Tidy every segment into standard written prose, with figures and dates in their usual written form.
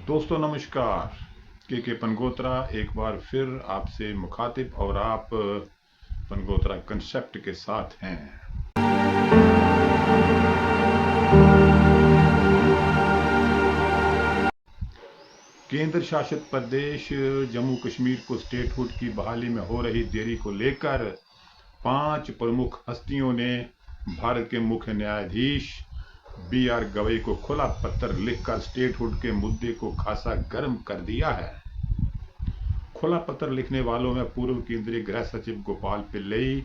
दोस्तों नमस्कार। के पनगोत्रा एक बार फिर आपसे मुखातिब और आप पनगोत्रा कंसेप्ट के साथ हैं। केंद्र शासित प्रदेश जम्मू कश्मीर को स्टेटहुड की बहाली में हो रही देरी को लेकर 5 प्रमुख हस्तियों ने भारत के मुख्य न्यायाधीश BR गवई को खुला पत्र लिखकर स्टेटहुड के मुद्दे को खासा गर्म कर दिया है। खुला पत्र लिखने वालों में पूर्व केंद्रीय गृह सचिव गोपाल पिल्लई,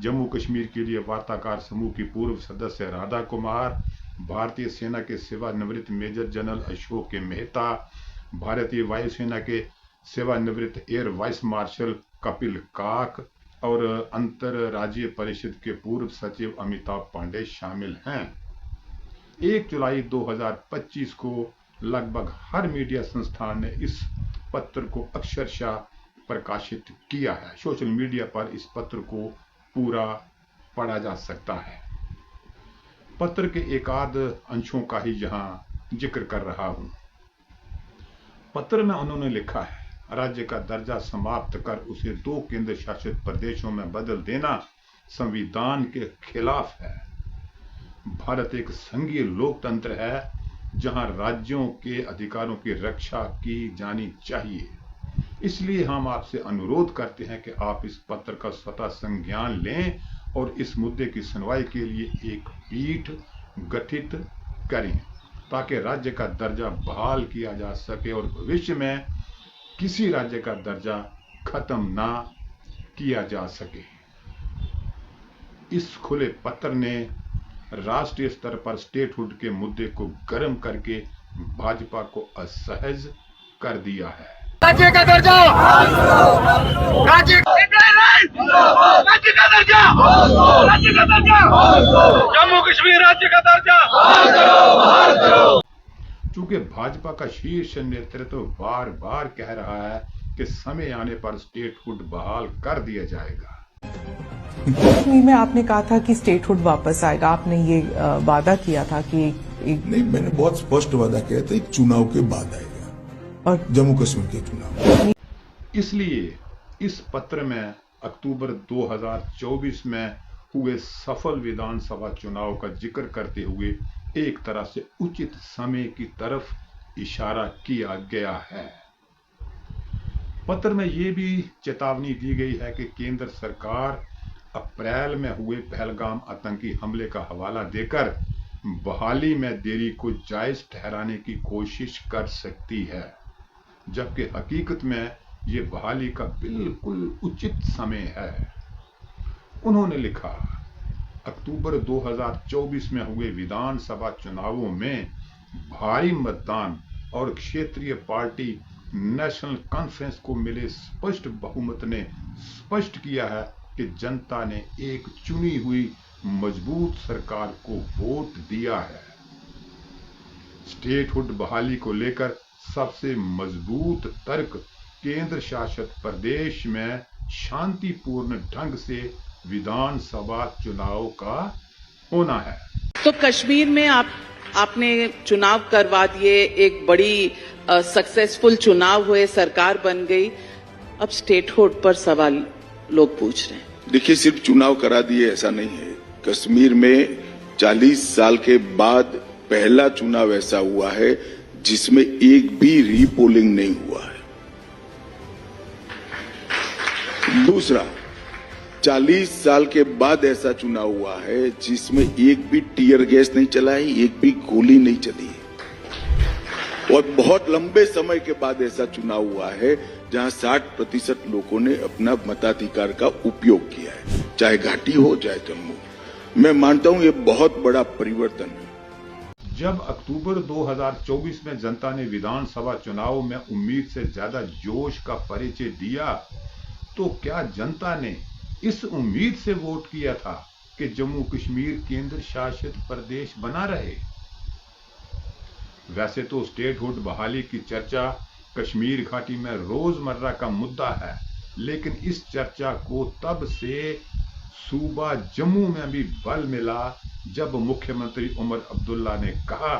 जम्मू कश्मीर के लिए वार्ताकार समूह की पूर्व सदस्य राधा कुमार, भारतीय सेना के सेवानिवृत्त मेजर जनरल अशोक के मेहता, भारतीय वायुसेना के सेवानिवृत्त एयर वाइस मार्शल कपिल काक और अंतरराज्यीय परिषद के पूर्व सचिव अमिताभ पांडे शामिल हैं। 1 जुलाई 2025 को लगभग हर मीडिया संस्थान ने इस पत्र को अक्षरशः प्रकाशित किया है। सोशल मीडिया पर इस पत्र को पूरा पढ़ा जा सकता है। पत्र के एकाध अंशों का ही यहां जिक्र कर रहा हूं। पत्र में उन्होंने लिखा है, राज्य का दर्जा समाप्त कर उसे 2 केंद्र शासित प्रदेशों में बदल देना संविधान के खिलाफ है। भारत एक संघीय लोकतंत्र है जहां राज्यों के अधिकारों की रक्षा की जानी चाहिए। इसलिए हम आपसे अनुरोध करते हैं कि आप इस पत्र का स्वतः संज्ञान लें और इस मुद्दे की सुनवाई के लिए एक पीठ गठित करें ताकि राज्य का दर्जा बहाल किया जा सके और भविष्य में किसी राज्य का दर्जा खत्म ना किया जा सके। इस खुले पत्र ने राष्ट्रीय स्तर पर स्टेटहुड के मुद्दे को गर्म करके भाजपा को असहज कर दिया है। राज्य का दर्जा, राज्य का दर्जा, राज्य का दर्जा, जम्मू कश्मीर राज्य का दर्जा। चूंकि भाजपा का शीर्ष नेतृत्व बार बार कह रहा है कि समय आने पर स्टेटहुड बहाल कर दिया जाएगा। कश्मीर में आपने कहा था कि स्टेटहुड वापस आएगा, आपने ये वादा किया था कि नहीं, मैंने बहुत स्पष्ट वादा किया था, एक चुनाव के बाद आएगा और जम्मू कश्मीर के चुनाव। इसलिए इस पत्र में अक्टूबर 2024 में हुए सफल विधानसभा चुनाव का जिक्र करते हुए एक तरह से उचित समय की तरफ इशारा किया गया है। पत्र में ये भी चेतावनी दी गई है कि केंद्र सरकार अप्रैल में हुए पहलगाम आतंकी हमले का हवाला देकर बहाली में देरी को जायज ठहराने की कोशिश कर सकती है, जबकि हकीकत में ये बहाली का बिल्कुल उचित समय है। उन्होंने लिखा, अक्टूबर 2024 में हुए विधानसभा चुनावों में भारी मतदान और क्षेत्रीय पार्टी नेशनल कॉन्फ्रेंस को मिले स्पष्ट बहुमत ने स्पष्ट किया है कि जनता ने एक चुनी हुई मजबूत सरकार को वोट दिया है। स्टेटहुड बहाली को लेकर सबसे मजबूत तर्क केंद्र शासित प्रदेश में शांतिपूर्ण ढंग से विधानसभा चुनाव का होना है। तो कश्मीर में आपने चुनाव करवा दिए, एक बड़ी सक्सेसफुल चुनाव हुए, सरकार बन गई, अब स्टेटहुड पर सवाल लोग पूछ रहे हैं। देखिए, सिर्फ चुनाव करा दिए ऐसा नहीं है। कश्मीर में 40 साल के बाद पहला चुनाव ऐसा हुआ है जिसमें एक भी रीपोलिंग नहीं हुआ है। दूसरा, 40 साल के बाद ऐसा चुनाव हुआ है जिसमें एक भी टीयर गैस नहीं चला है, एक भी गोली नहीं चली है। और बहुत लंबे समय के बाद ऐसा चुनाव हुआ है जहां 60% लोगों ने अपना मताधिकार का उपयोग किया है, चाहे घाटी हो चाहे जम्मू। मैं मानता हूं ये बहुत बड़ा परिवर्तन है। जब अक्टूबर 2024 में जनता ने विधानसभा चुनाव में उम्मीद से ज्यादा जोश का परिचय दिया, तो क्या जनता ने इस उम्मीद से वोट किया था कि जम्मू कश्मीर केंद्र शासित प्रदेश बना रहे? वैसे तो स्टेटहुड बहाली की चर्चा कश्मीर घाटी में रोजमर्रा का मुद्दा है, लेकिन इस चर्चा को तब से सूबा जम्मू में भी बल मिला जब मुख्यमंत्री उमर अब्दुल्ला ने कहा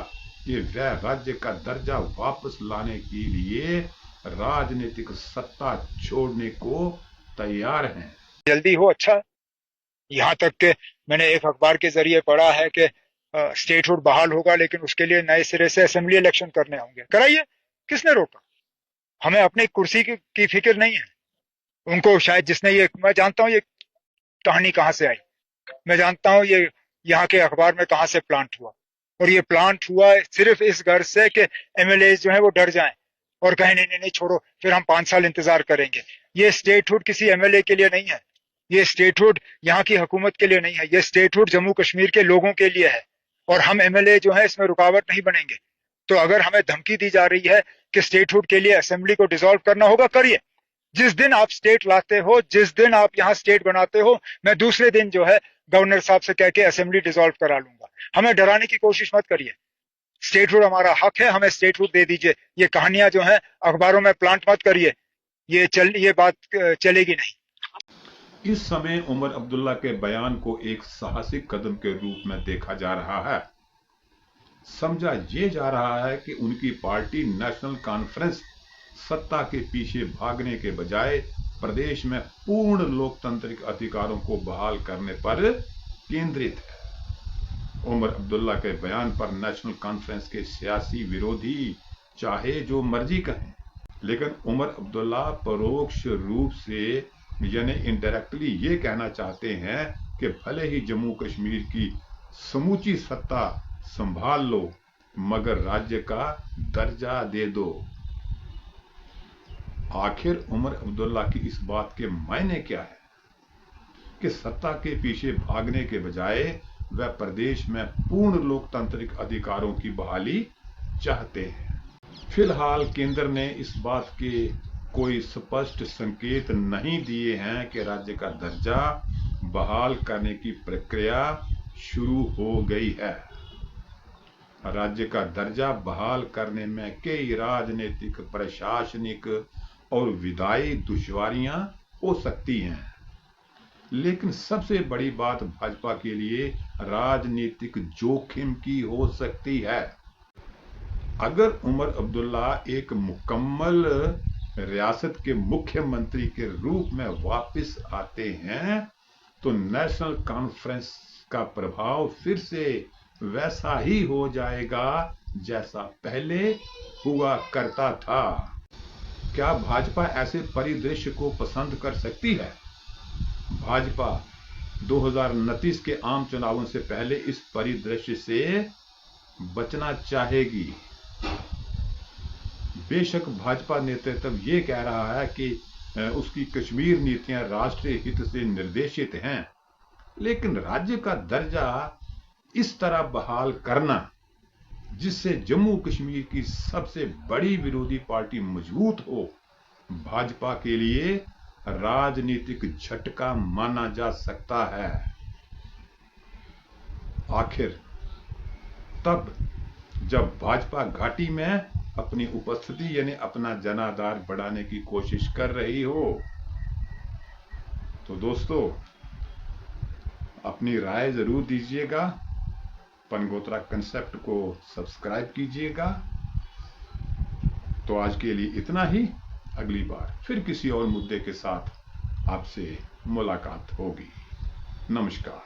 कि वह राज्य का दर्जा वापस लाने के लिए राजनीतिक सत्ता छोड़ने को तैयार हैं। जल्दी हो अच्छा। यहाँ तक कि मैंने एक अखबार के जरिए पढ़ा है कि स्टेटहुड बहाल होगा, लेकिन उसके लिए नए सिरे से असेंबली इलेक्शन करने होंगे। कराइए, किसने रोका? हमें अपनी कुर्सी की फिक्र नहीं है। उनको शायद जिसने ये, मैं जानता हूँ ये कहानी कहाँ से आई, मैं जानता हूँ ये यहाँ के अखबार में कहाँ से प्लांट हुआ, और ये प्लांट हुआ सिर्फ इस गर्ज से कि एमएलए जो है वो डर जाएं और कहें नहीं नहीं नहीं छोड़ो, फिर हम 5 साल इंतजार करेंगे। ये स्टेटहुड किसी एमएलए के लिए नहीं है, ये स्टेटहुड यहाँ की हुकूमत के लिए नहीं है, ये स्टेटहुड जम्मू कश्मीर के लोगों के लिए है, और हम एमएलए जो है इसमें रुकावट नहीं बनेंगे। तो अगर हमें धमकी दी जा रही है कि स्टेटहुड के लिए असेंबली को डिसॉल्व करना होगा, करिए। जिस दिन आप स्टेट लाते हो, जिस दिन आप यहाँ स्टेट बनाते हो, मैं दूसरे दिन जो है गवर्नर साहब से कह के असेंबली डिसॉल्व करा लूंगा। हमें डराने की कोशिश मत करिए। स्टेटहुड हमारा हक है, हमें स्टेटहुड दे दीजिए। ये कहानियां जो है अखबारों में प्लांट मत करिए, ये बात चलेगी नहीं। इस समय उमर अब्दुल्ला के बयान को एक साहसिक कदम के रूप में देखा जा रहा है। समझा ये जा रहा है कि उनकी पार्टी नेशनल कॉन्फ्रेंस सत्ता के पीछे भागने के बजाय प्रदेश में पूर्ण लोकतांत्रिक अधिकारों को बहाल करने पर केंद्रित है। उमर अब्दुल्ला के बयान पर नेशनल कॉन्फ्रेंस के सियासी विरोधी चाहे जो मर्जी कहें, लेकिन उमर अब्दुल्ला परोक्ष रूप से यानी इनडायरेक्टली ये कहना चाहते हैं कि भले ही जम्मू कश्मीर की समूची सत्ता संभाल लो, मगर राज्य का दर्जा दे दो। आखिर उमर अब्दुल्ला की इस बात के मायने क्या है कि सत्ता के पीछे भागने के बजाय वह प्रदेश में पूर्ण लोकतांत्रिक अधिकारों की बहाली चाहते हैं। फिलहाल केंद्र ने इस बात के कोई स्पष्ट संकेत नहीं दिए हैं कि राज्य का दर्जा बहाल करने की प्रक्रिया शुरू हो गई है। राज्य का दर्जा बहाल करने में कई राजनीतिक, प्रशासनिक और विधायी दुश्वारियां हो सकती हैं, लेकिन सबसे बड़ी बात भाजपा के लिए राजनीतिक जोखिम की हो सकती है। अगर उमर अब्दुल्ला एक मुकम्मल रियासत के मुख्यमंत्री के रूप में वापस आते हैं तो नेशनल कॉन्फ्रेंस का प्रभाव फिर से वैसा ही हो जाएगा जैसा पहले हुआ करता था। क्या भाजपा ऐसे परिदृश्य को पसंद कर सकती है? भाजपा 2029 के आम चुनावों से पहले इस परिदृश्य से बचना चाहेगी। बेशक भाजपा नेतृत्व ये कह रहा है कि उसकी कश्मीर नीतियां राष्ट्रीय हित से निर्देशित हैं, लेकिन राज्य का दर्जा इस तरह बहाल करना जिससे जम्मू कश्मीर की सबसे बड़ी विरोधी पार्टी मजबूत हो, भाजपा के लिए राजनीतिक झटका माना जा सकता है। आखिर तब जब भाजपा घाटी में अपनी उपस्थिति यानी अपना जनाधार बढ़ाने की कोशिश कर रही हो। तो दोस्तों, अपनी राय जरूर दीजिएगा, पनगोत्रा कंसेप्ट को सब्सक्राइब कीजिएगा। तो आज के लिए इतना ही। अगली बार फिर किसी और मुद्दे के साथ आपसे मुलाकात होगी। नमस्कार।